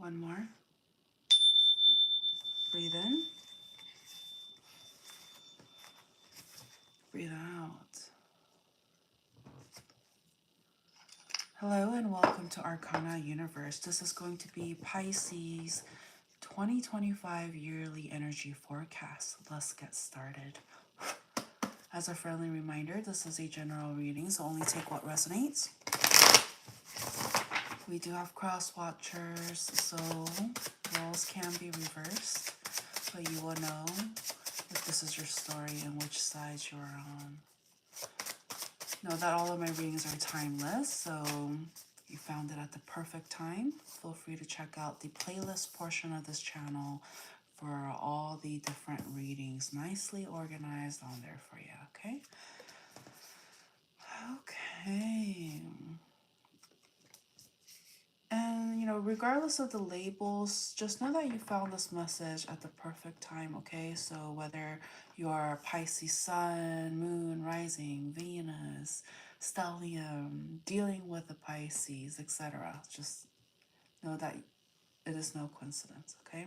One more. Breathe in. Breathe out. Hello and welcome to Arcana Universe. This is going to be Pisces 2025 yearly energy forecast. Let's get started. As a friendly reminder, this is a general reading, so only take what resonates. We do have cross watchers, so roles can be reversed, but you will know if this is your story and which side you are on. Know that all of my readings are timeless, so you found it at the perfect time. Feel free to check out the playlist portion of this channel for all the different readings, nicely organized on there for you, okay? Okay. And, regardless of the labels, just know that you found this message at the perfect time, okay? So whether you're Pisces sun, moon, rising, Venus, stellium, dealing with the Pisces, etc., just know that it is no coincidence, okay?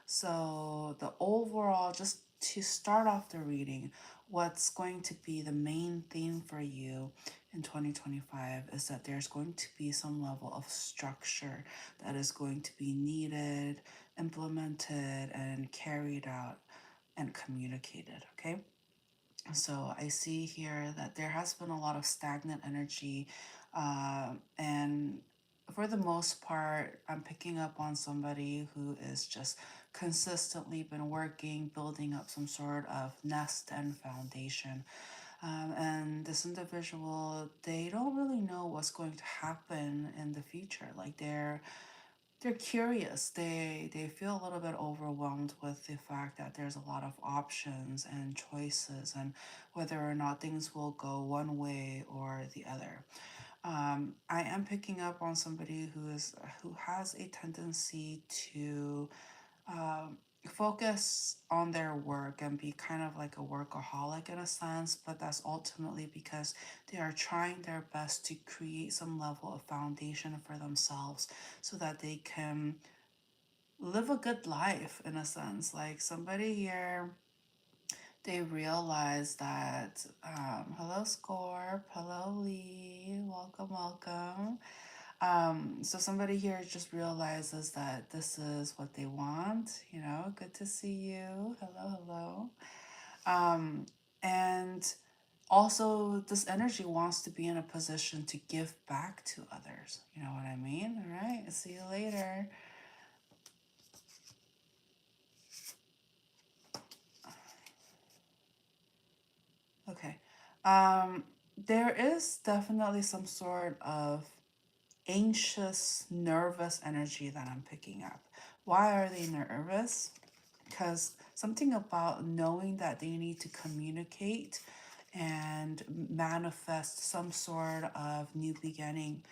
So the overall, just to start off the reading, what's going to be the main theme for you in 2025 is that there's going to be some level of structure that is going to be needed, implemented, and carried out and communicated, okay? So I see here that there has been a lot of stagnant energy, and for the most part, I'm picking up on somebody who is just consistently been working, building up some sort of nest and foundation. And this individual, they don't really know what's going to happen in the future. Like they're curious. They feel a little bit overwhelmed with the fact that there's a lot of options and choices and whether or not things will go one way or the other. I am picking up on somebody who has a tendency to um, focus on their work and be kind of like a workaholic in a sense, but that's ultimately because they are trying their best to create some level of foundation for themselves so that they can live a good life in a sense. Like somebody here, they realize that, hello Scorp, hello Lee, welcome, welcome. So somebody here just realizes that this is what they want, good to see you. Hello, hello. And also this energy wants to be in a position to give back to others. You know what I mean? All right. See you later. Okay. There is definitely some sort of anxious, nervous energy that I'm picking up. Why are they nervous? Because something about knowing that they need to communicate and manifest some sort of new beginning.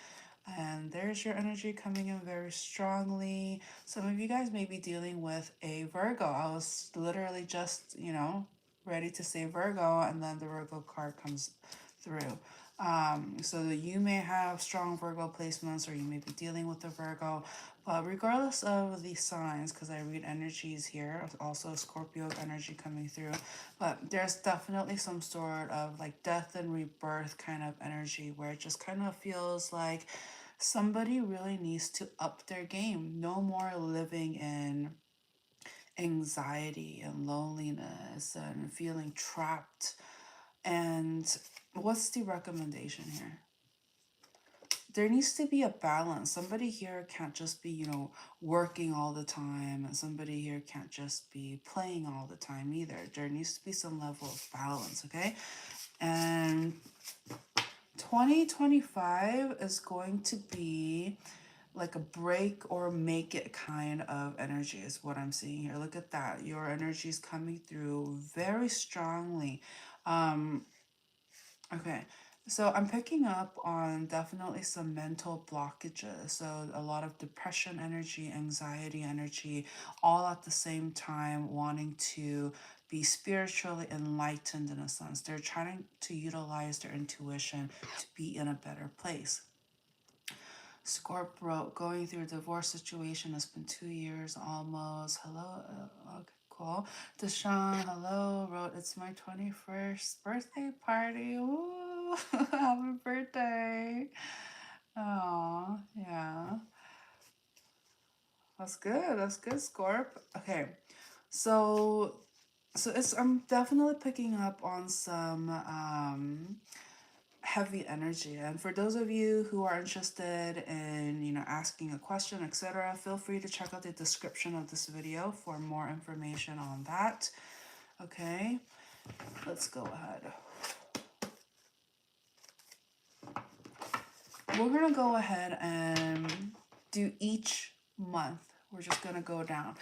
And there's your energy coming in very strongly. Some of you guys may be dealing with a Virgo. I was literally just, ready to say Virgo, and then the Virgo card comes through. So you may have strong Virgo placements, or you may be dealing with a Virgo. But regardless of the signs, because I read energies here, also Scorpio energy coming through, but there's definitely some sort of like death and rebirth kind of energy where it just kind of feels like somebody really needs to up their game. No more living in anxiety and loneliness and feeling trapped. And what's the recommendation here? There needs to be a balance. Somebody here can't just be, working all the time, and somebody here can't just be playing all the time either. There needs to be some level of balance, okay? And 2025 is going to be like a break or make it kind of energy is what I'm seeing here. Look at that. Your energy is coming through very strongly. Okay, so I'm picking up on definitely some mental blockages. So a lot of depression energy, anxiety energy, all at the same time, wanting to be spiritually enlightened in a sense. They're trying to utilize their intuition to be in a better place. Scorp wrote, going through a divorce situation. It's been 2 years almost. Hello. Okay, cool. Deshaun, hello. Wrote, it's my 21st birthday party. Woo! Happy birthday. Oh, yeah. That's good. That's good, Scorp. Okay. So I'm definitely picking up on some heavy energy. And for those of you who are interested in, asking a question, etc., feel free to check out the description of this video for more information on that. Okay, let's go ahead. We're gonna go ahead and do each month. We're just gonna go down.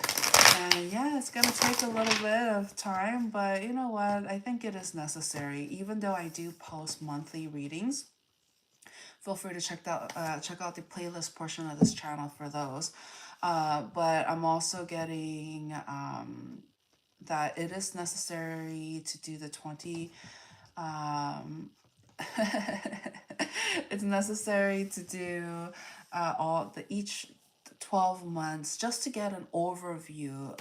And yeah, it's gonna take a little bit of time, but you know what? I think it is necessary. Even though I do post monthly readings, feel free to check out the playlist portion of this channel for those. But I'm also getting that it is necessary to do the 20. It's necessary to do all the each 12 months just to get an overview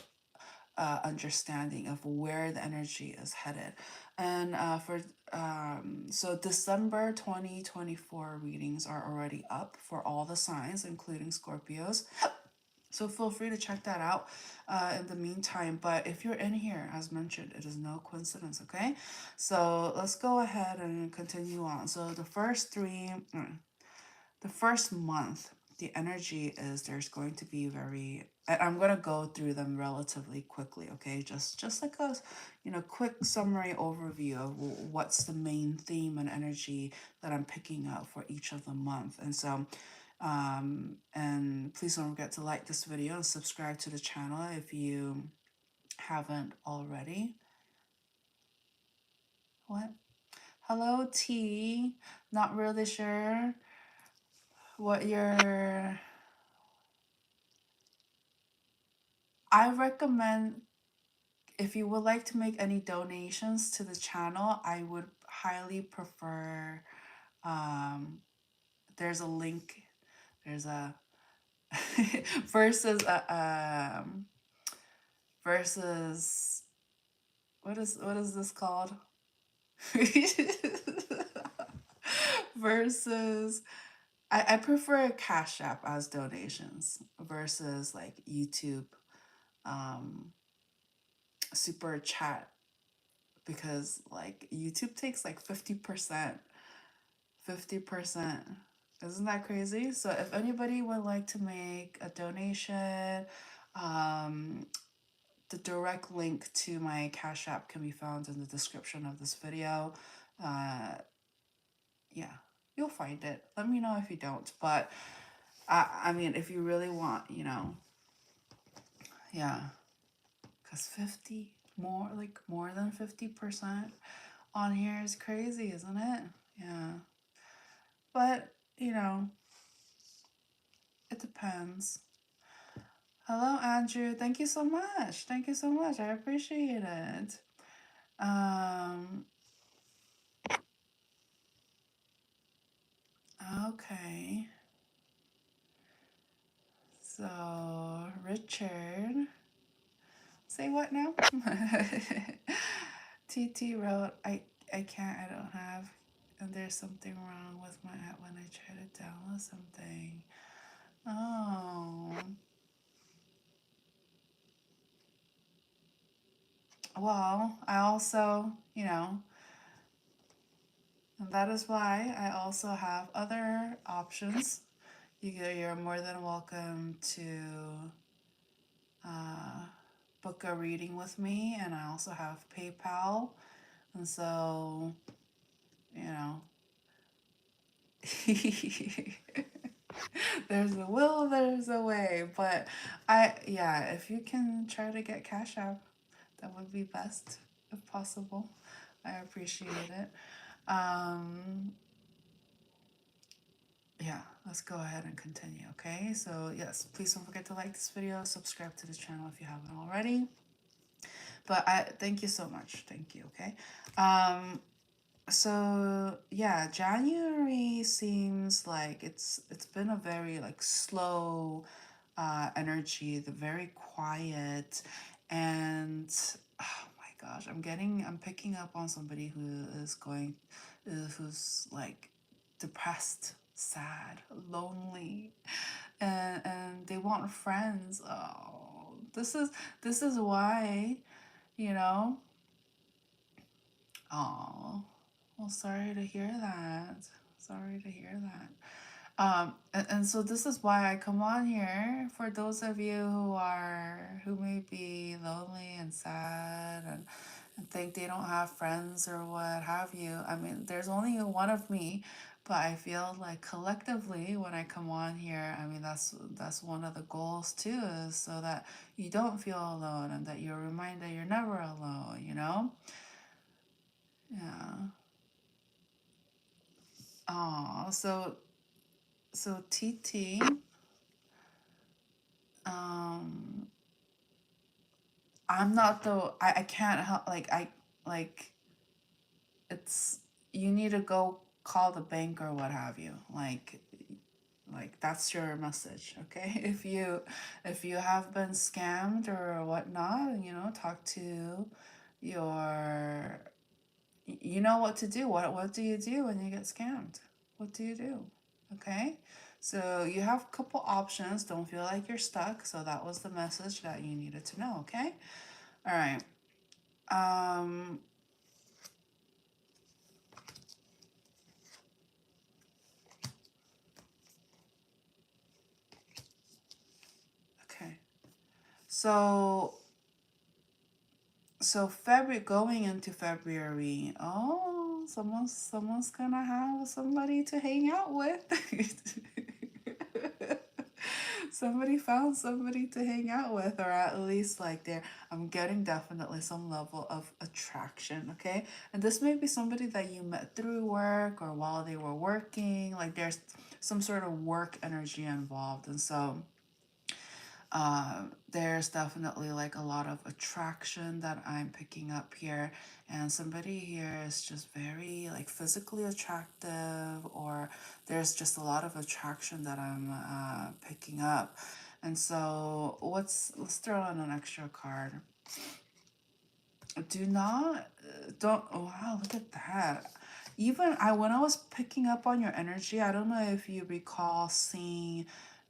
understanding of where the energy is headed. And so December 2024 readings are already up for all the signs, including Scorpios. So feel free to check that out in the meantime. But if you're in here, as mentioned, it is no coincidence, okay? So let's go ahead and continue on. So the first month, the energy is there's going to be I'm going to go through them relatively quickly, okay? Just like a, quick summary overview of what's the main theme and energy that I'm picking up for each of the month. And so, and please don't forget to like this video and subscribe to the channel if you haven't already. What? Hello, T. Not really sure what your... I recommend, if you would like to make any donations to the channel, I would highly prefer, there's a link, there's a versus versus what is this called? Versus I prefer Cash App as donations versus like YouTube super chat, because like YouTube takes like 50%. 50%. Isn't that crazy? So if anybody would like to make a donation, the direct link to my Cash App can be found in the description of this video. Yeah, you'll find it. Let me know if you don't. But I mean, if you really want, yeah, because 50 more, like more than 50% on here is crazy, isn't it? Yeah. But, it depends. Hello, Andrew. Thank you so much. Thank you so much. I appreciate it. Okay. So, Richard. Say what now? TT wrote, I can't, I don't have, and there's something wrong with my app when I try to download something. Oh. Well, I also, and that is why I also have other options. You're more than welcome to book a reading with me, and I also have PayPal. And so, there's a will, there's a way. But if you can try to get Cash App, that would be best if possible. I appreciate it. Yeah, let's go ahead and continue, okay? So yes, please don't forget to like this video, subscribe to the channel if you haven't already. But thank you so much. Thank you, okay? So yeah, January seems like it's been a very like slow energy, the very quiet, and oh my gosh, I'm picking up on somebody who is going, who's like depressed, sad, lonely, and they want friends. Oh, this is why, you know. Oh, well, sorry to hear that. Sorry to hear that. And so this is why I come on here for those of you who may be lonely and sad and think they don't have friends or what have you. I mean, there's only one of me, but I feel like collectively when I come on here, I mean that's one of the goals too, is so that you don't feel alone and that you're reminded you're never alone, you know? Yeah. Oh, so TT, um, I'm not the I can't help like it's you need to go call the bank or what have you. Like that's your message, okay? If you have been scammed or whatnot, talk to your you know what to do. What do you do when you get scammed? What do you do? Okay? So you have a couple options. Don't feel like you're stuck. So that was the message that you needed to know, okay? All right. Um okay. So February, going into February, oh, someone's gonna have somebody to hang out with. Somebody found somebody to hang out with, or at least like there, I'm getting definitely some level of attraction, okay? And this may be somebody that you met through work or while they were working, like there's some sort of work energy involved. And so there's definitely like a lot of attraction that I'm picking up here, and somebody here is just very like physically attractive, or there's just a lot of attraction that I'm picking up. And so let's throw in an extra card. Do not don't oh, wow, look at that. Even I when I was picking up on your energy, I don't know if you recall seeing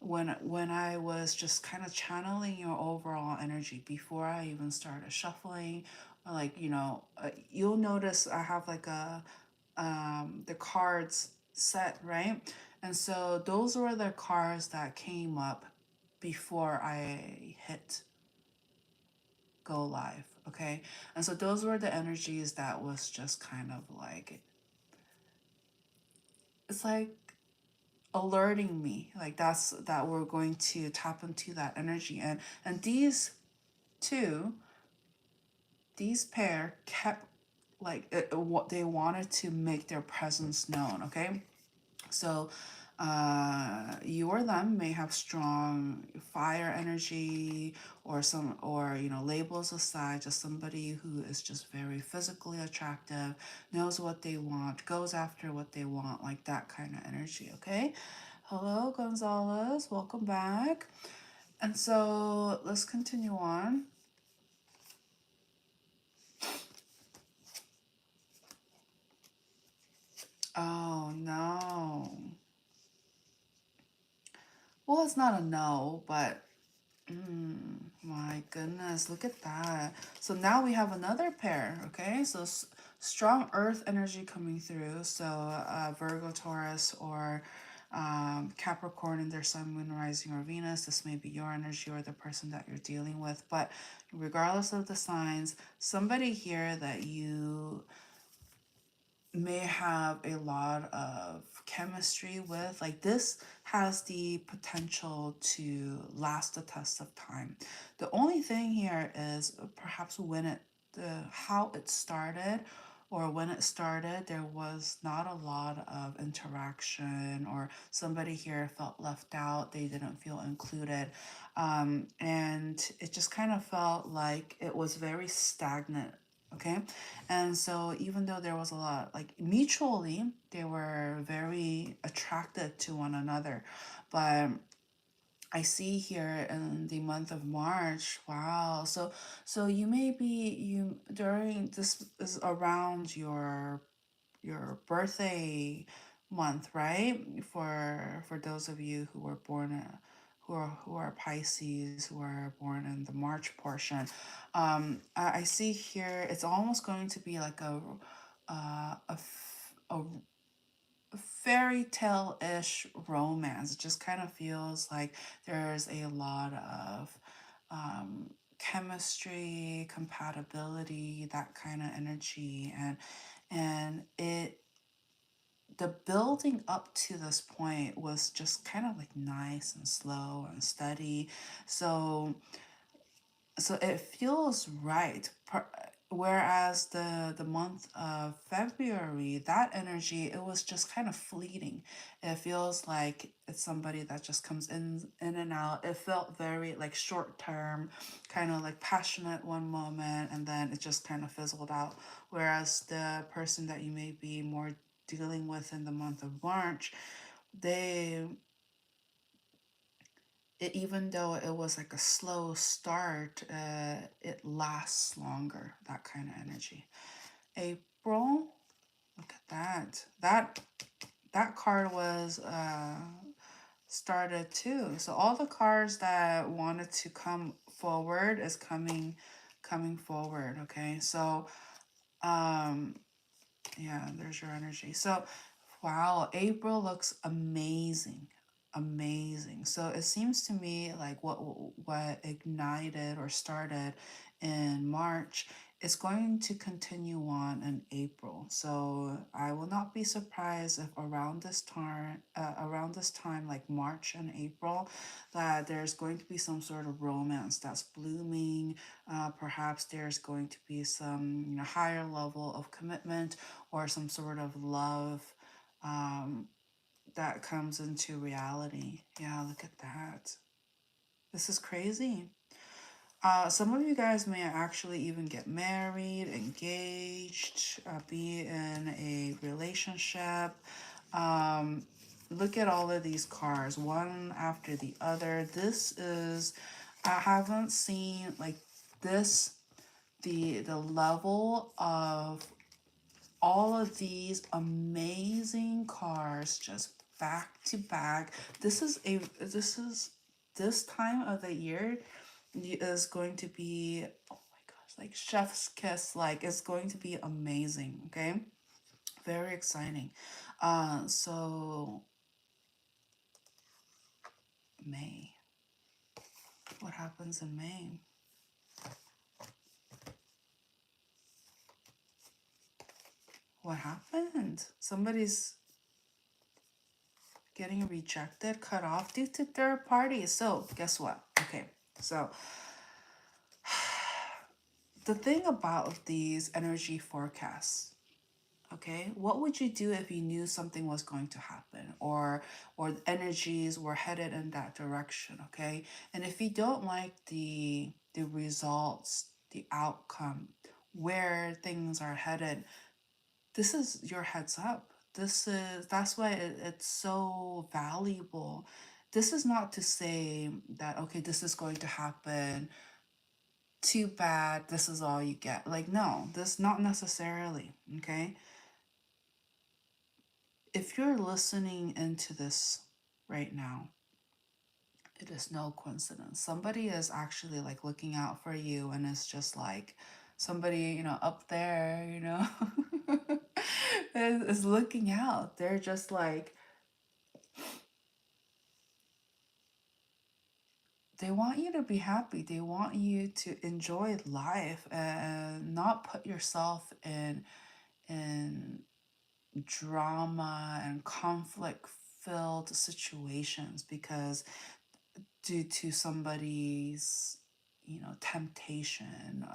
when I was just kind of channeling your overall energy before I even started shuffling, like you'll notice I have like a the cards set, right? And so those were the cards that came up before I hit go live, okay? And so those were the energies that was just kind of like it's like alerting me like that we're going to tap into that energy. And two these pair kept like what they wanted to make their presence known, okay? So you or them may have strong fire energy, or labels aside, just somebody who is just very physically attractive, knows what they want, goes after what they want, like that kind of energy, okay? Hello, Gonzalez, welcome back. And so let's continue on. Oh no. Well, it's not a no, but my goodness, look at that. So now we have another pair, okay? So strong earth energy coming through. So Virgo, Taurus, or Capricorn in their sun, moon, rising, or Venus. This may be your energy or the person that you're dealing with. But regardless of the signs, somebody here that you may have a lot of chemistry with, like this has the potential to last the test of time. The only thing here is perhaps how it started, or when it started there was not a lot of interaction, or somebody here felt left out, they didn't feel included, and it just kind of felt like it was very stagnant Okay. And so even though there was a lot, like mutually, they were very attracted to one another. But I see here in the month of March, wow. So you may be you during this is around your birthday month, right? For those of you who were born who are Pisces, who are born in the March portion. I see here it's almost going to be like a fairy tale ish romance. It just kind of feels like there's a lot of chemistry, compatibility, that kind of energy, and it the building up to this point was just kind of like nice and slow and steady. So it feels right. Whereas the month of February, that energy, it was just kind of fleeting. It feels like it's somebody that just comes in and out. It felt very like short term, kind of like passionate one moment, and then it just kind of fizzled out. Whereas the person that you may be more dealing with in the month of March, they even though it was like a slow start, it lasts longer, that kind of energy. April, look at that. That card was started too. So all the cards that wanted to come forward is coming forward, okay? So um yeah, there's your energy. So, wow, April looks amazing. Amazing. So it seems to me like what ignited or started in March is going to continue on in April. So I will not be surprised if around this time, like March and April, that there's going to be some sort of romance that's blooming. Perhaps there's going to be some higher level of commitment or some sort of love um, that comes into reality. Yeah, look at that. This is crazy. Some of you guys may actually even get married, engaged, be in a relationship. Um, Look at all of these cards, one after the other. I haven't seen like this, the level of all of these amazing cars just back to back. This time of the year is going to be, oh my gosh, like chef's kiss. Like it's going to be amazing. Okay, very exciting. So May, what happens in May? What happened? Somebody's getting rejected, cut off due to third parties. So guess what? Okay, so the thing about these energy forecasts, okay, what would you do if you knew something was going to happen, or energies were headed in that direction? Okay, and if you don't like the results, the outcome, where things are headed, this is your heads up. That's why it's so valuable. This is not to say that, okay, this is going to happen, too bad, this is all you get. Like, no, this not necessarily, okay? If you're listening into this right now, it is no coincidence. Somebody is actually like looking out for you, and it's just like somebody, up there, is looking out. They're just like, they want you to be happy. They want you to enjoy life and not put yourself in drama and conflict filled situations because due to somebody's temptation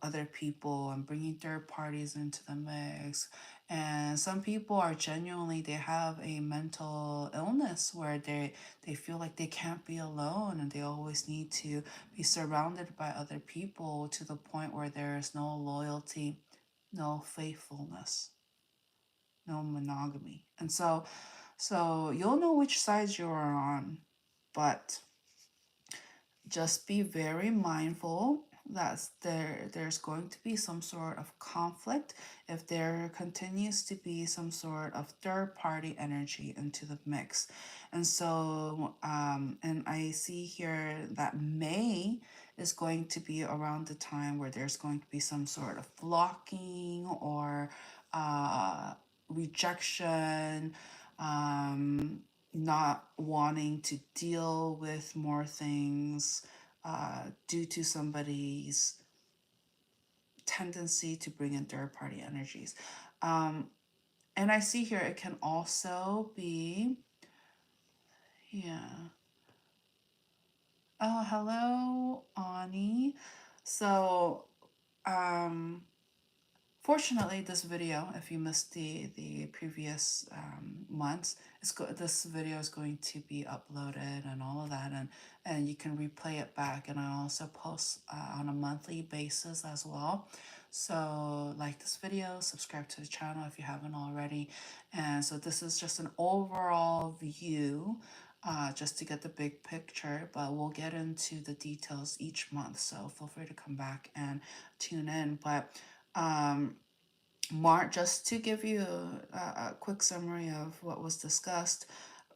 other people and bringing third parties into the mix. And some people are genuinely, they have a mental illness where they feel like they can't be alone and they always need to be surrounded by other people, to the point where there is no loyalty, no faithfulness, no monogamy. And so you'll know which side you are on, but just be very mindful that there's going to be some sort of conflict if there continues to be some sort of third party energy into the mix. And so and I see here that May is going to be around the time where there's going to be some sort of blocking or rejection, not wanting to deal with more things due to somebody's tendency to bring in third party energies. And I see here it can also be, yeah. Oh, hello, Ani. So, um, fortunately, this video, if you missed the previous months, this video is going to be uploaded and all of that, and you can replay it back. And I also post on a monthly basis as well. So like this video, subscribe to the channel if you haven't already. And so this is just an overall view, just to get the big picture, but we'll get into the details each month. So feel free to come back and tune in. But March, just to give you a quick summary of what was discussed,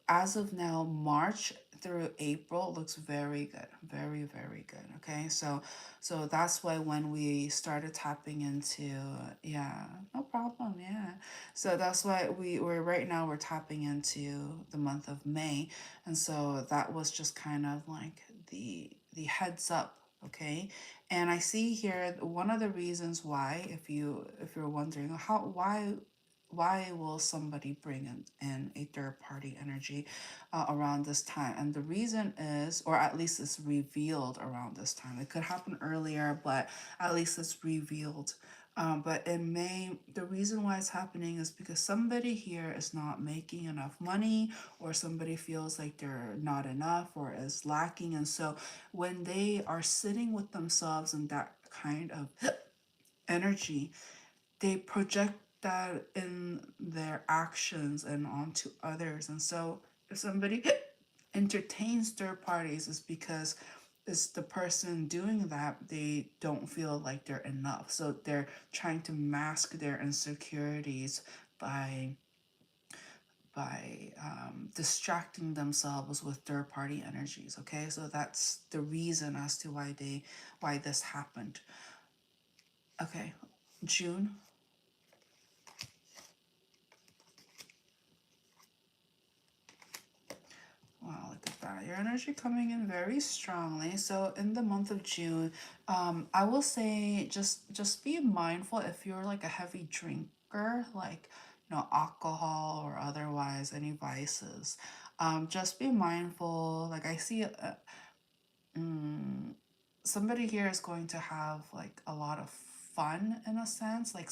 as of now, March through April looks very good, very, very good. Okay, so that's why when we started tapping into, yeah, no problem, yeah. So that's why we're right now we're tapping into the month of May, and so that was just kind of like the heads up. Okay, and I see here one of the reasons why, if you're wondering why will somebody bring in a third party energy around this time, and the reason is, or at least it's revealed around this time. It could happen earlier, but at least it's revealed. But in May, the reason why it's happening is because somebody here is not making enough money, or somebody feels like they're not enough or is lacking. And so when they are sitting with themselves in that kind of energy, they project that in their actions and onto others. And so if somebody entertains third parties, it's because it's the person doing that, they don't feel like they're enough. So they're trying to mask their insecurities by distracting themselves with third party energies. Okay, so that's the reason as to why this happened. Okay, June. Wow, look at that. Your energy coming in very strongly. So in the month of June, I will say just be mindful if you're like a heavy drinker, like, you know, alcohol or otherwise any vices. Just be mindful. Like I see somebody here is going to have like a lot of fun in a sense, like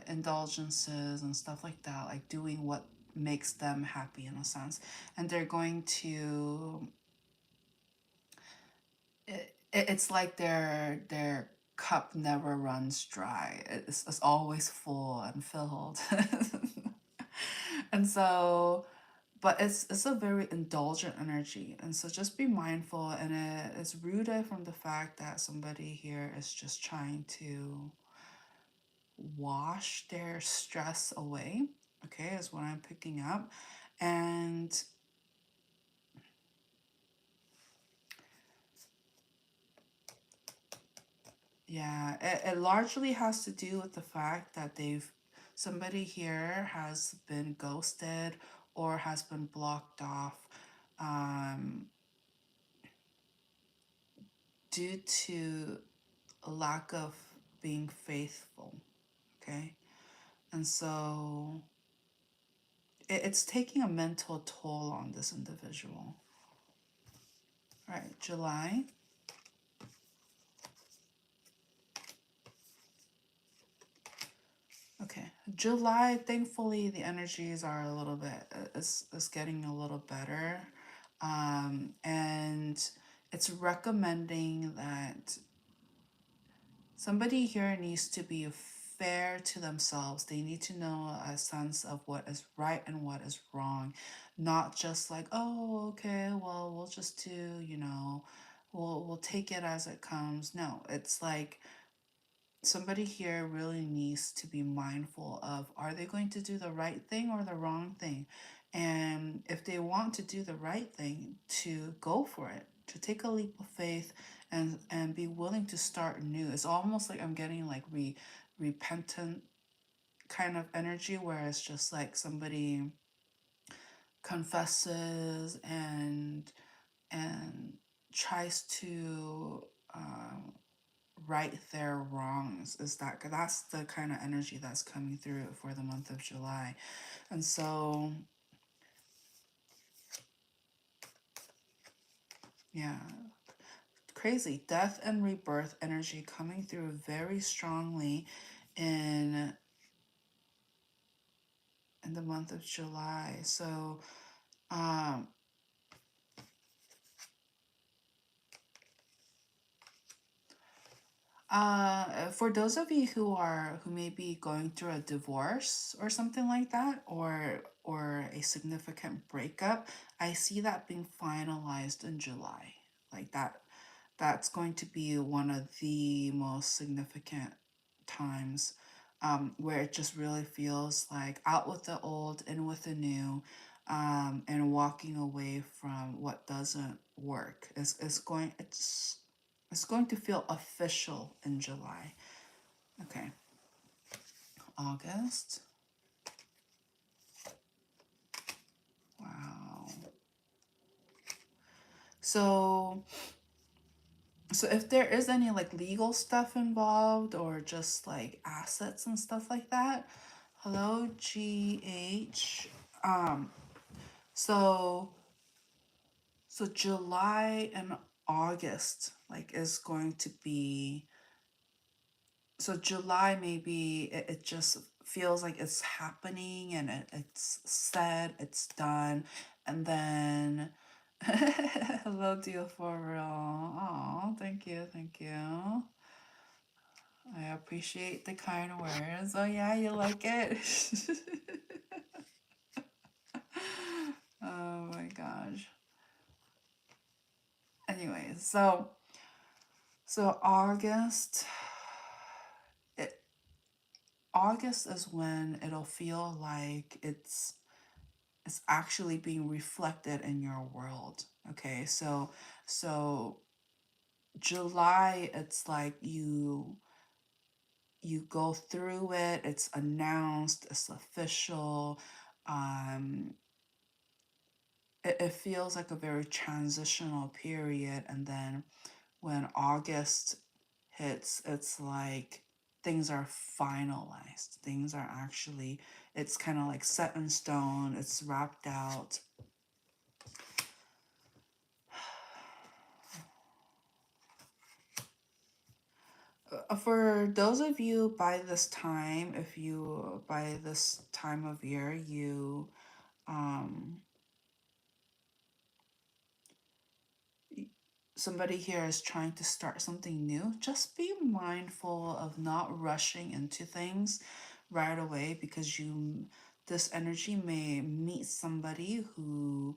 indulgences and stuff like that, like doing what makes them happy in a sense, and they're going to it's like their cup never runs dry. It's always full and filled. And so, but it's a very indulgent energy, and so just be mindful. And it's rooted from the fact that somebody here is just trying to wash their stress away. Okay, is what I'm picking up. And yeah, it largely has to do with the fact that somebody here has been ghosted or has been blocked off, um, due to a lack of being faithful. Okay, and so it's taking a mental toll on this individual. All right, July. July, thankfully, the energies are a little bit, is getting a little better. And it's recommending that somebody here needs to be fair to themselves. They need to know a sense of what is right and what is wrong. Not just like, oh, okay, well, we'll just do, we'll take it as it comes. No, it's like somebody here really needs to be mindful of, are they going to do the right thing or the wrong thing? And if they want to do the right thing, to go for it, to take a leap of faith and be willing to start new. It's almost like I'm getting like repentant kind of energy, where it's just like somebody confesses and tries to right their wrongs. Is that's the kind of energy that's coming through for the month of July. And so yeah, crazy death and rebirth energy coming through very strongly in the month of July. So um for those of you who may be going through a divorce or something like that, or a significant breakup, I see that being finalized in July. Like that's going to be one of the most significant times, where it just really feels like out with the old, in with the new, and walking away from what doesn't work. It's going to feel official in July. Okay, August. Wow. So if there is any like legal stuff involved, or just like assets and stuff like that, hello GH. Um so July and August like is going to be, so July maybe it just feels like it's happening, and it's said, it's done, and then hello deal for real. Oh, thank you, thank you. I appreciate the kind words. Oh yeah, you like it? Oh my gosh. Anyways, so it August is when it'll feel like it's actually being reflected in your world. Okay, so July, it's like you go through it, it's announced, it's official. um it feels like a very transitional period, and then when August hits, it's like things are finalized, things are actually, it's kind of like set in stone, it's wrapped out. For those of you by this time, if you by this time of year you um somebody here is trying to start something new, just be mindful of not rushing into things right away, because this energy may meet somebody who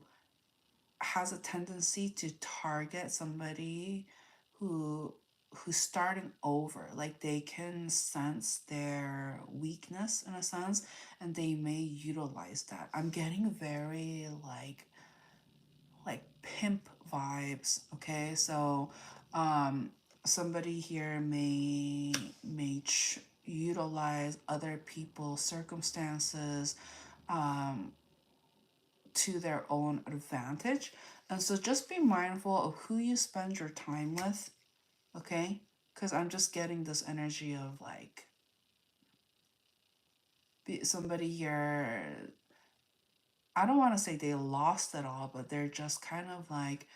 has a tendency to target somebody who who's starting over. Like they can sense their weakness in a sense, and they may utilize that. I'm getting very like pimp vibes. Okay, so somebody here may utilize other people's circumstances um to their own advantage. And so just be mindful of who you spend your time with, okay? Because I'm just getting this energy of like somebody here, I don't want to say they lost it all, but they're just kind of like,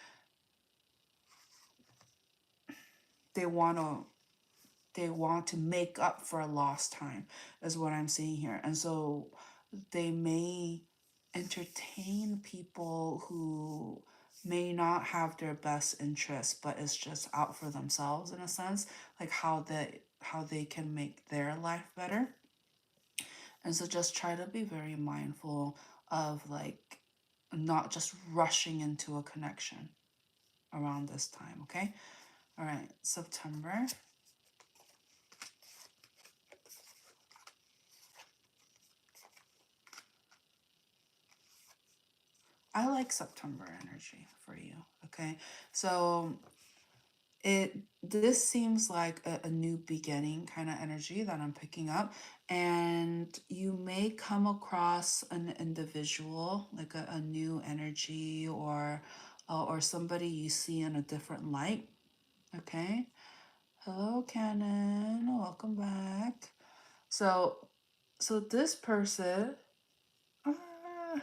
they want to they want to make up for lost time is what I'm seeing here. And so they may entertain people who may not have their best interests, but it's just out for themselves in a sense, like how they can make their life better. And so just try to be very mindful of like not just rushing into a connection around this time, okay? All right, September. I like September energy for you, okay? So this seems like a new beginning kind of energy that I'm picking up, and you may come across an individual like a new energy or somebody you see in a different light. Okay. Hello, Canon. Welcome back. So, so this person, uh,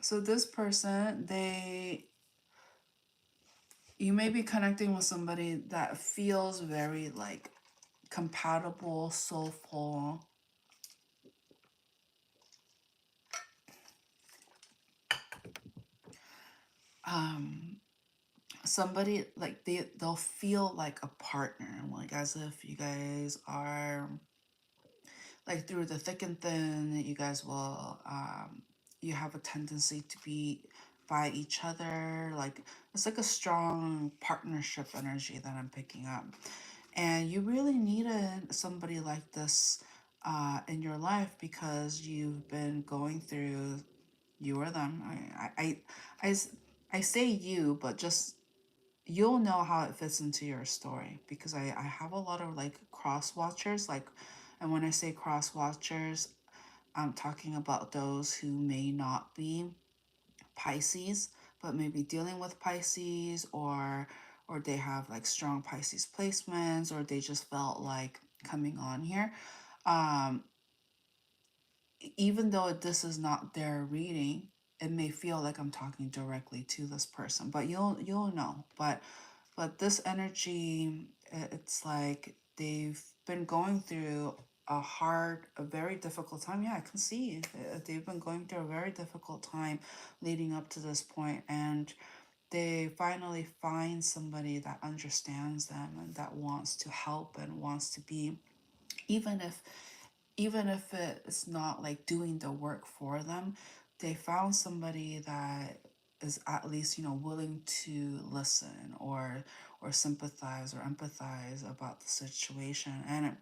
so this person, you may be connecting with somebody that feels very like compatible, soulful. Um, somebody like they'll feel like a partner, like as if you guys are like through the thick and thin. You guys will you have a tendency to be by each other. Like it's like a strong partnership energy that I'm picking up, and you really needed somebody like this in your life because you've been going through you or them. I, I say you, but just you'll know how it fits into your story because I have a lot of like cross watchers. Like, and when I say cross watchers, I'm talking about those who may not be Pisces, but maybe dealing with Pisces, or they have like strong Pisces placements, or they just felt like coming on here. Um, Even though this is not their reading, it may feel like I'm talking directly to this person, but you'll know. But this energy, it's like they've been going through a very difficult time. Yeah, I can see they've been going through a very difficult time leading up to this point, and they finally find somebody that understands them and that wants to help and wants to be, even if it's not like doing the work for them, they found somebody that is at least, willing to listen or sympathize or empathize about the situation. And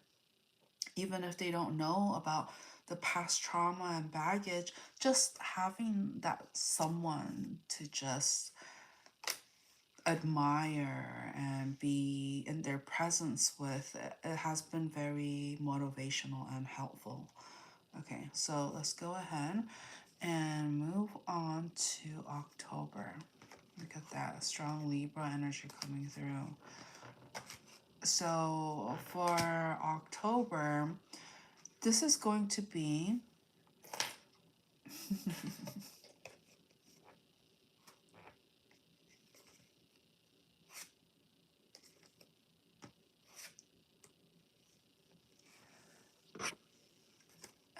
even if they don't know about the past trauma and baggage, just having that someone to just admire and be in their presence with, it has been very motivational and helpful. Okay, so let's go ahead and move on to October. Look at that strong Libra energy coming through. So for October, this is going to be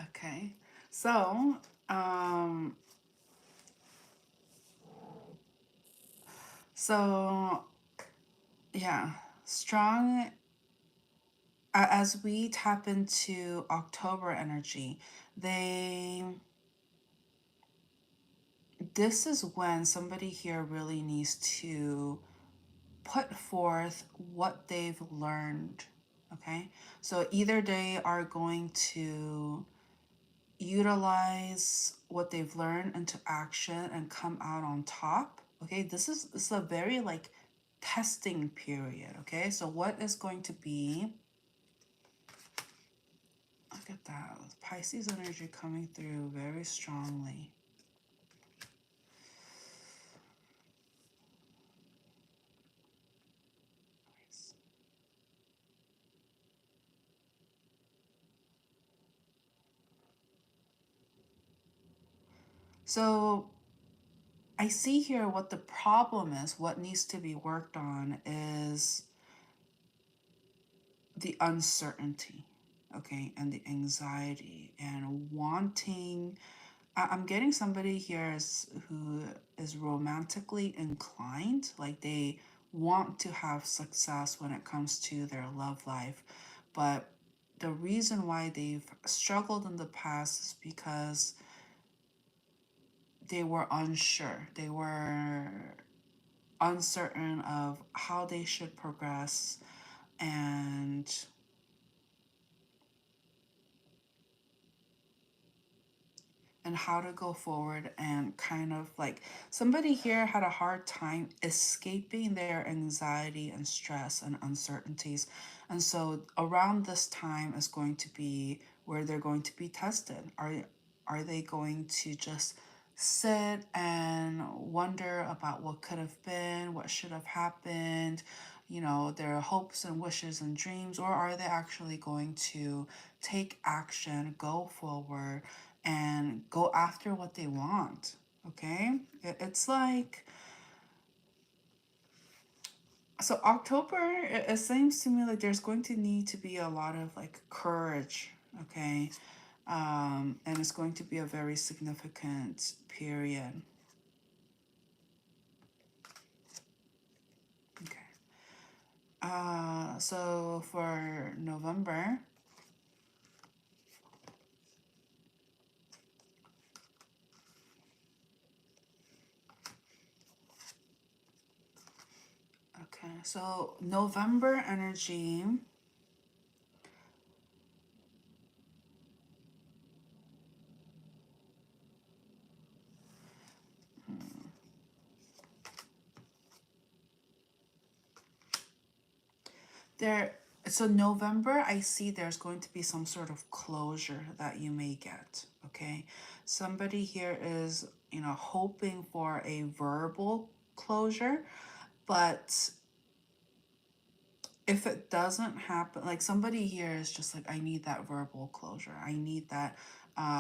okay. So, um, so yeah, strong as we tap into October energy, they this is when somebody here really needs to put forth what they've learned. Okay, so either they are going to utilize what they've learned into action and come out on top. Okay, this is a very like testing period. Okay, so what is going to be, look at that, Pisces energy coming through very strongly. So I see here what the problem is, what needs to be worked on is the uncertainty, okay, and the anxiety and wanting. I'm getting somebody here who is romantically inclined, like they want to have success when it comes to their love life, but the reason why they've struggled in the past is because they were unsure. They were uncertain of how they should progress and how to go forward, and kind of like somebody here had a hard time escaping their anxiety and stress and uncertainties. And so around this time is going to be where they're going to be tested. Are they going to just sit and wonder about what could have been, what should have happened, their hopes and wishes and dreams, or are they actually going to take action, go forward, and go after what they want? Okay? It's like, so October, it seems to me like there's going to need to be a lot of like courage, okay? And it's going to be a very significant period. Okay. So for November, okay, so November energy, there, so November, I see there's going to be some sort of closure that you may get, okay? Somebody here is, hoping for a verbal closure, but if it doesn't happen, like somebody here is just like, I need that verbal closure. I need that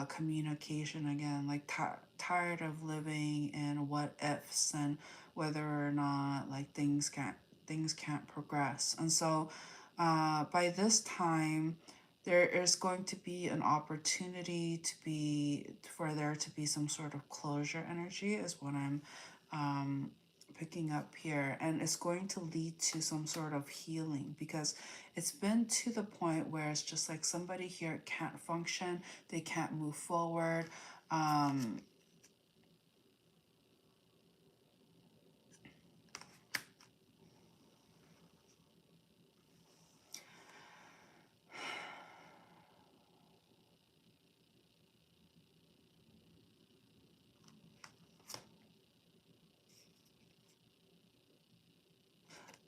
communication again. Like tired of living in what ifs and whether or not like things can't progress. And so by this time, there is going to be an opportunity for there to be some sort of closure energy, is what I'm um, picking up here, and it's going to lead to some sort of healing, because it's been to the point where it's just like somebody here can't function, they can't move forward. um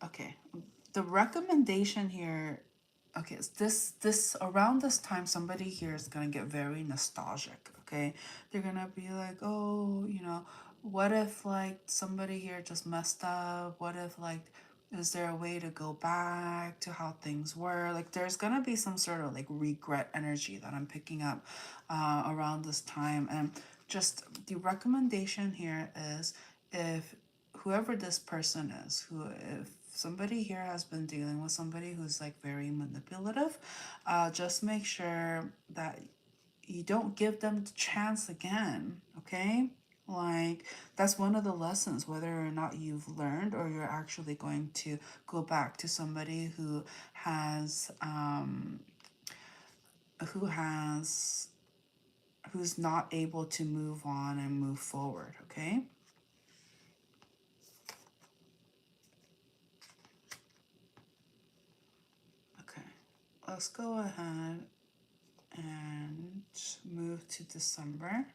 okay, the recommendation here, okay, it's this around this time somebody here is gonna get very nostalgic, okay? They're gonna be like, oh, what if like somebody here just messed up? What if like, is there a way to go back to how things were? Like there's gonna be some sort of like regret energy that I'm picking up around this time. And just the recommendation here is, if whoever this person is, who if somebody here has been dealing with somebody who's like very manipulative, just make sure that you don't give them the chance again, okay? Like that's one of the lessons, whether or not you've learned or you're actually going to go back to somebody who has who's not able to move on and move forward, okay? Okay, let's go ahead and move to December.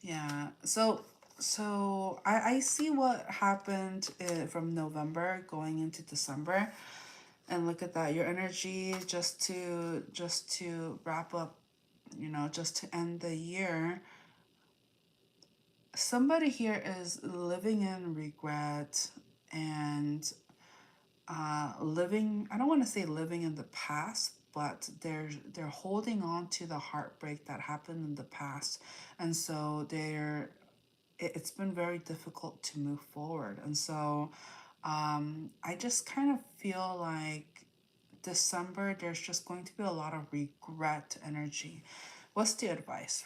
Yeah. So I see what happened from November going into December, and look at that. Your energy, just to wrap up, just to end the year. Somebody here is living in regret and living. I don't want to say living in the past, but they're holding on to the heartbreak that happened in the past, and so it's been very difficult to move forward. And so I just kind of feel like December, there's just going to be a lot of regret energy. What's the advice?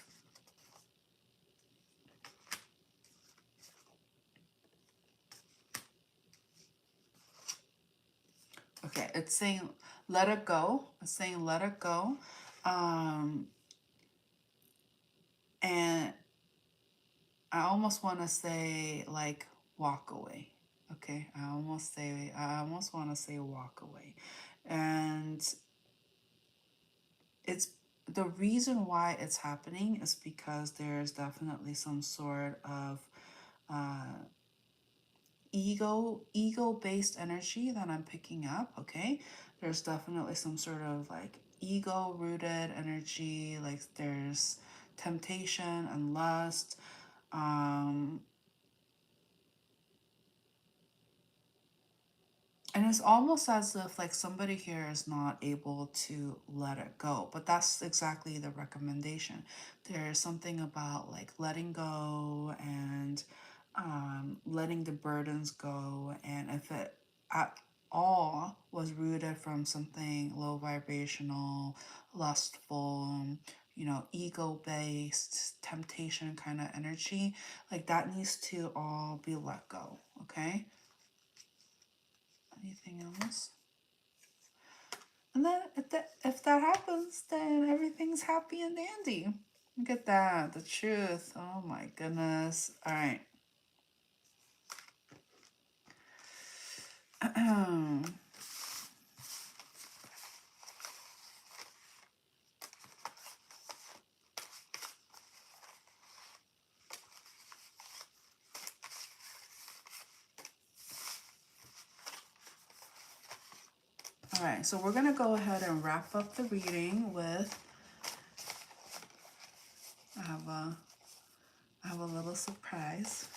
Okay, it's saying let it go. It's saying let it go. Um, and I almost want to say like walk away. Okay, I almost want to say walk away. And it's the reason why it's happening is because there's definitely some sort of uh, ego based energy that I'm picking up. Okay, there's definitely some sort of like ego rooted energy, like there's temptation and lust. um And it's almost as if like somebody here is not able to let it go. But that's exactly the recommendation. There's something about like letting go and letting the burdens go. And if it at all was rooted from something low vibrational, lustful, ego based, temptation kind of energy, like that needs to all be let go. Okay? Anything else? And then if that happens, then everything's happy and dandy. Look at that, the truth. Oh my goodness. All right. All right, so we're gonna go ahead and wrap up the reading with I have a I have a little surprise.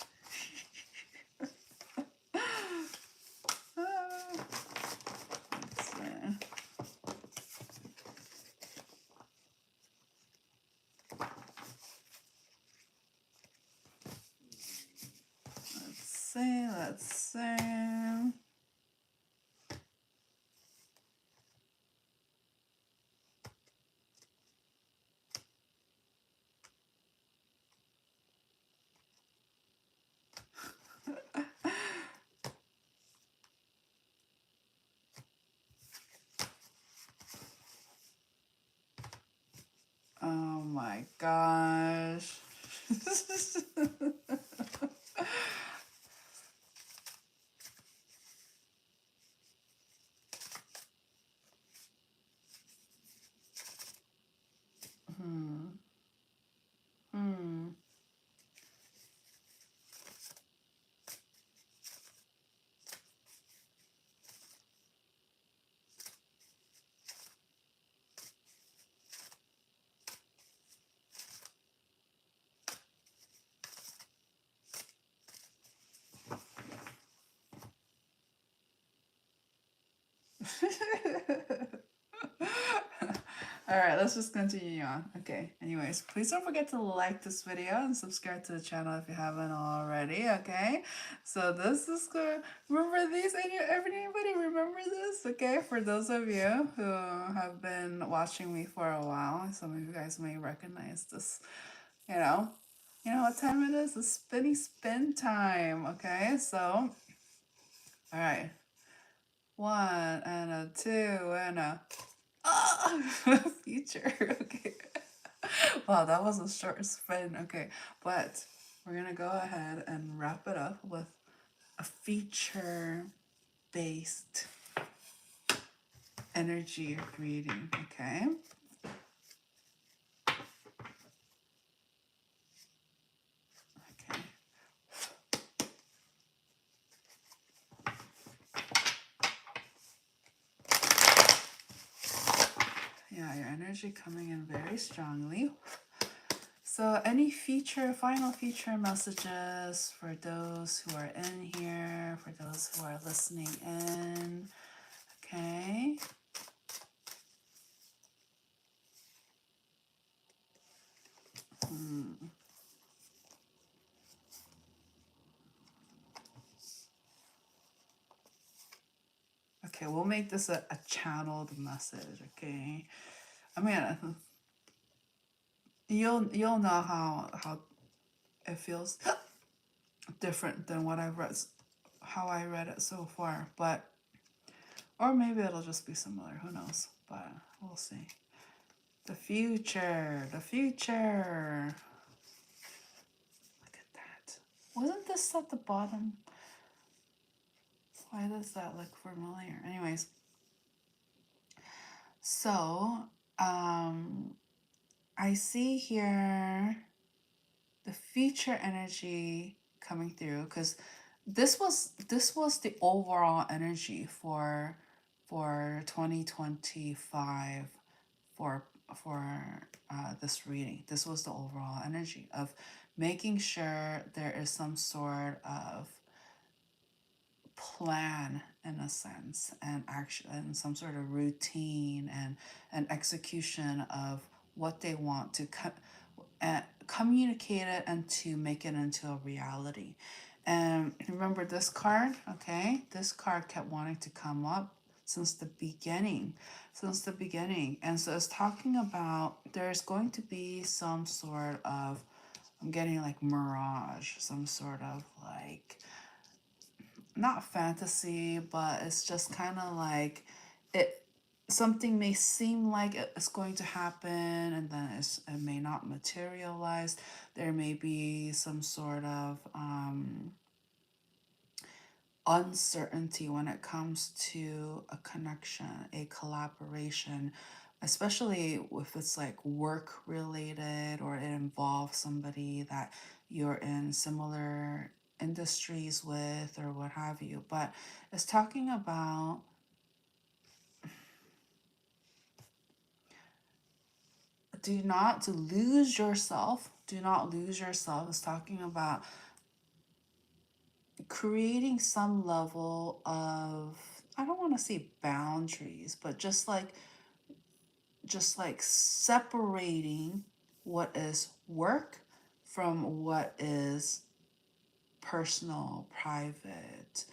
Let's see. Let's see. Oh my gosh. Hmm. Hmm. All right, let's just continue on. Okay, anyways, please don't forget to like this video and subscribe to the channel if you haven't already, okay? So this is good. Remember these? Everybody remember this, okay? For those of you who have been watching me for a while, some of you guys may recognize this, you know. You know what time it is? It's spinny spin time, okay? So, all right. One and a two and a future. Okay. Wow, that was a short spin. Okay, but we're gonna go ahead and wrap it up with a feature based energy reading. Okay. Okay. Yeah, your energy coming in very strongly. So any final feature messages for those who are in here, for those who are listening in. Okay. we'll make this a channeled message, okay? I mean, you'll know how it feels different than what I've read, how I read it so far, but or maybe it'll just be similar. Who knows? But we'll see. The future, the future. Look at that. Wasn't this at the bottom? Why does that look familiar? Anyways, so I see here the future energy coming through because this was the overall energy for 2025 for this reading. This was the overall energy of making sure there is some sort of plan in a sense and action and some sort of routine and an execution of what they want to communicate it and to make it into a reality. And remember this card, okay? This card kept wanting to come up since the beginning. And so it's talking about there's going to be some sort of, I'm getting like mirage, some sort of like, not fantasy, but it's just kind of like it, something may seem like it's going to happen and then it may not materialize. There may be some sort of uncertainty when it comes to a connection, a collaboration, especially if it's like work related or it involves somebody that you're in similar industries with or what have you. But it's talking about do not to lose yourself. Do not lose yourself. It's talking about creating some level of, I don't want to say boundaries, but just like separating what is work from what is personal, private,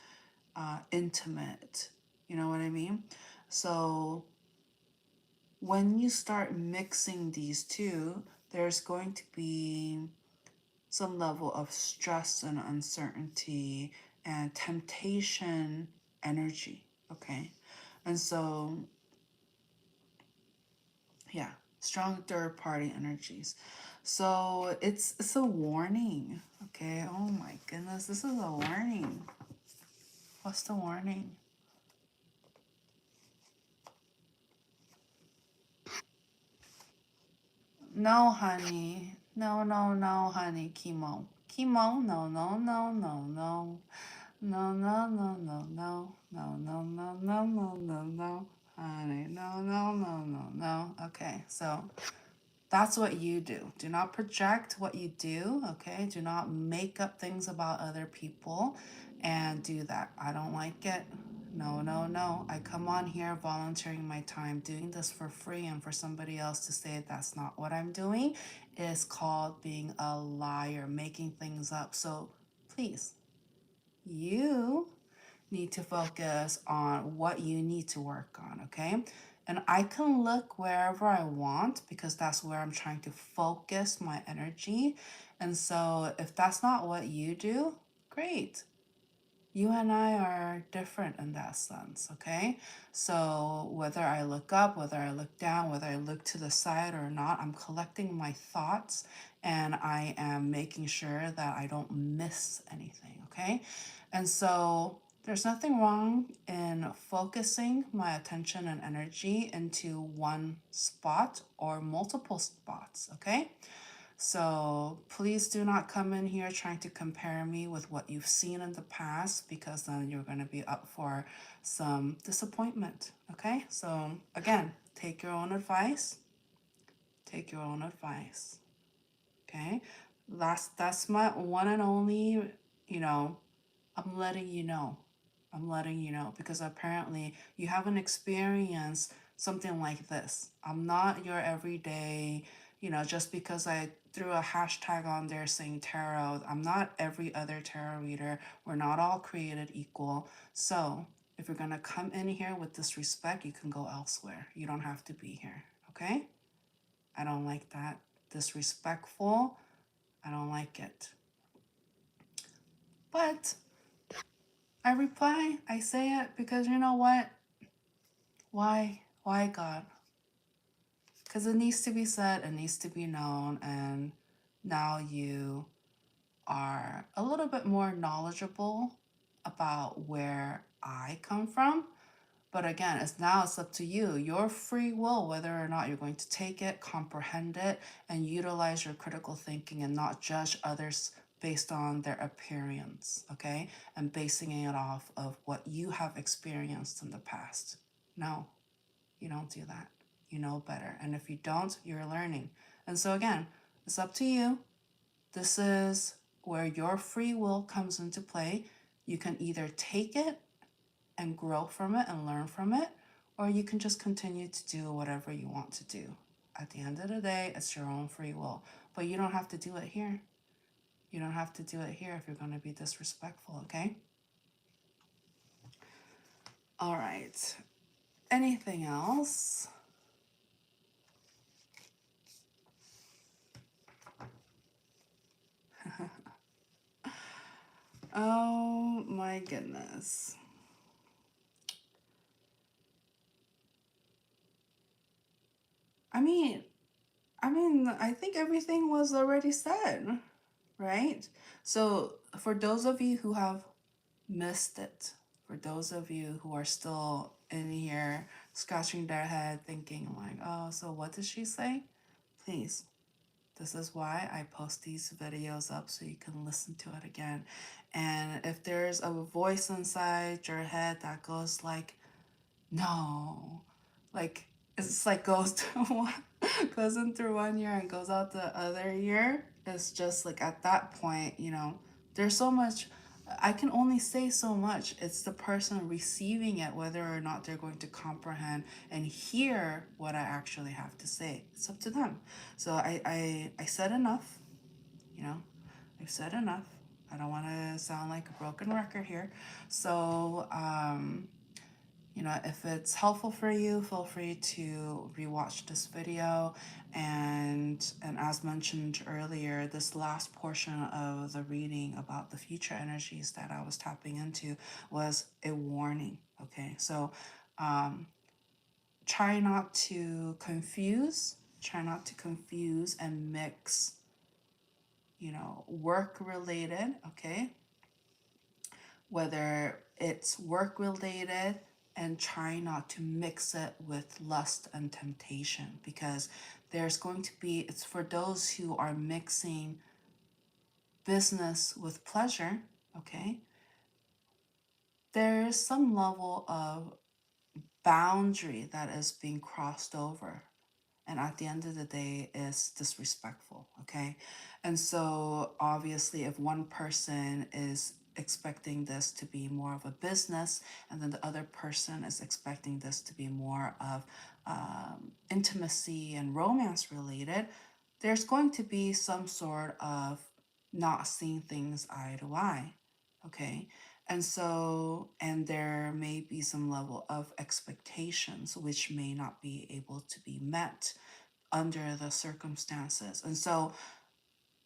intimate. You know what I mean? So when you start mixing these two, there's going to be some level of stress and uncertainty and temptation energy. Okay. And so, yeah, strong third party energies. So it's a warning. Okay. Oh my goodness, this is a warning. What's the warning? No, honey. No, no, no, honey. Chemo. Chemo. No, no, no, no, no. No, no, no, no, no. No, no, no, no, no, no, no. Honey. No, no, no, no, no. Okay, so that's what you do. Do not project what you do, okay? Do not make up things about other people and do that. I don't like it. No, no, no. I come on here volunteering my time, doing this for free, and for somebody else to say that's not what I'm doing is called being a liar, making things up. So please, you need to focus on what you need to work on, okay? And I can look wherever I want because that's where I'm trying to focus my energy. And so if that's not what you do, great. You and I are different in that sense, okay? So whether I look up, whether I look down, whether I look to the side or not, I'm collecting my thoughts and I am making sure that I don't miss anything, okay? And so there's nothing wrong in focusing my attention and energy into one spot or multiple spots, okay? So please do not come in here trying to compare me with what you've seen in the past because then you're going to be up for some disappointment. Okay? So again, take your own advice. Take your own advice. Okay? That's my one and only, you know, I'm letting you know. I'm letting you know because apparently you haven't experienced something like this. I'm not your everyday, just because I threw a hashtag on there saying tarot, I'm not every other tarot reader. We're not all created equal. So If you're going to come in here with disrespect, you can go elsewhere. You don't have to be here, okay? I don't like that. Disrespectful, I don't like it. But I reply, I say it because you know what? Why? Why, God? Because it needs to be said, it needs to be known, and now you are a little bit more knowledgeable about where I come from. But again, it's up to you, your free will, whether or not you're going to take it, comprehend it, and utilize your critical thinking and not judge others based on their appearance, okay? And basing it off of what you have experienced in the past. No, you don't do that. You know better. And if you don't, you're learning. And so again, it's up to you. This is where your free will comes into play. You can either take it and grow from it and learn from it, or you can just continue to do whatever you want to do. At the end of the day, it's your own free will. But you don't have to do it here. You don't have to do it here if you're going to be disrespectful, okay? All right. Anything else? Oh my goodness. I mean, I think everything was already said, right? So, for those of you who have missed it, for those of you who are still in here scratching their head thinking like, oh, so what did she say? Please, this is why I post these videos up so you can listen to it again. And if there's a voice inside your head that goes like, no, like it's like goes to goes in through one ear and goes out the other ear, it's just like at that point, there's so much. I can only say so much. It's the person receiving it, whether or not they're going to comprehend and hear what I actually have to say. It's up to them. So I said enough, you know. I've said enough. I don't want to sound like a broken record here. So if it's helpful for you, feel free to rewatch this video. And as mentioned earlier, this last portion of the reading about the future energies that I was tapping into was a warning. Okay, so try not to confuse. Try not to confuse and mix, work related. Okay, whether it's work related, and try not to mix it with lust and temptation, because there's going to be, it's for those who are mixing business with pleasure, okay? There's some level of boundary that is being crossed over, and at the end of the day is disrespectful, okay? And so obviously if one person is expecting this to be more of a business, and then the other person is expecting this to be more of intimacy and romance related, there's going to be some sort of not seeing things eye to eye, okay? And there may be some level of expectations which may not be able to be met under the circumstances. And so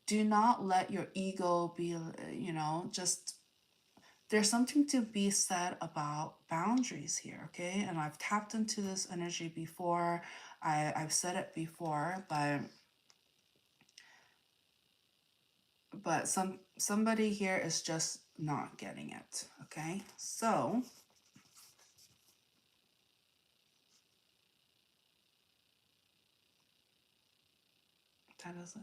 do not let your ego be, just, there's something to be said about boundaries here, okay? And I've tapped into this energy before. I've said it before, but somebody here is just not getting it, okay? So that is it.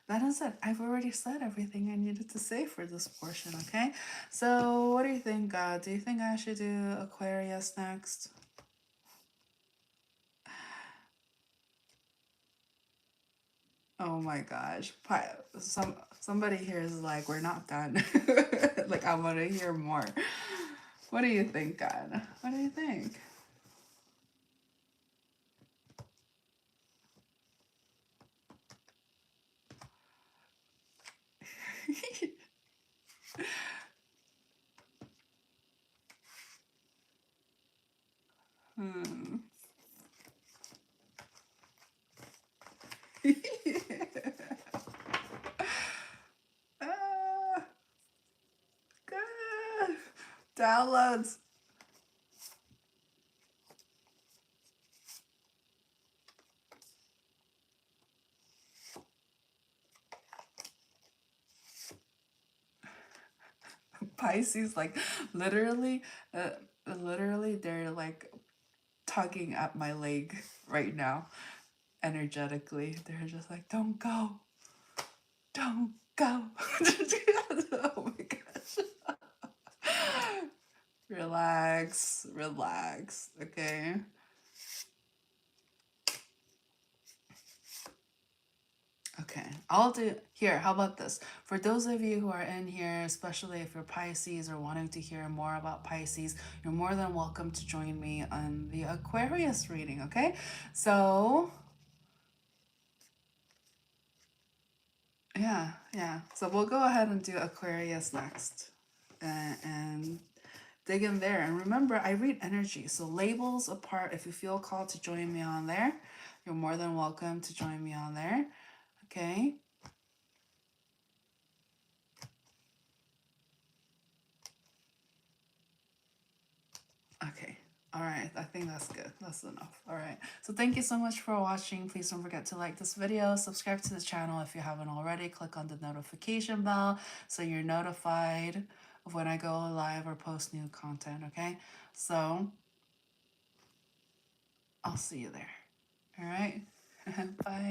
That is it. I've already said everything I needed to say for this portion, okay? So what do you think, God? Do you think I should do Aquarius next? Oh my gosh. Somebody here is like, we're not done. Like, I want to hear more. What do you think, God? What do you think? Ah, good. Downloads. Pisces, like literally, uh, literally, they're like tugging at my leg right now, energetically. They're just like, don't go, don't go. Oh my gosh. Relax, relax, okay? Okay, I'll do here. How about this? For those of you who are in here, especially if you're Pisces or wanting to hear more about Pisces, you're more than welcome to join me on the Aquarius reading, okay? So, yeah. So we'll go ahead and do Aquarius next. And dig in there. And remember, I read energy. So labels apart, if you feel called to join me on there, you're more than welcome to join me on there. Okay. Okay. All right. I think that's good. That's enough. All right. So thank you so much for watching. Please don't forget to like this video, subscribe to the channel if you haven't already, click on the notification bell so you're notified of when I go live or post new content. Okay. So I'll see you there. All right. Bye.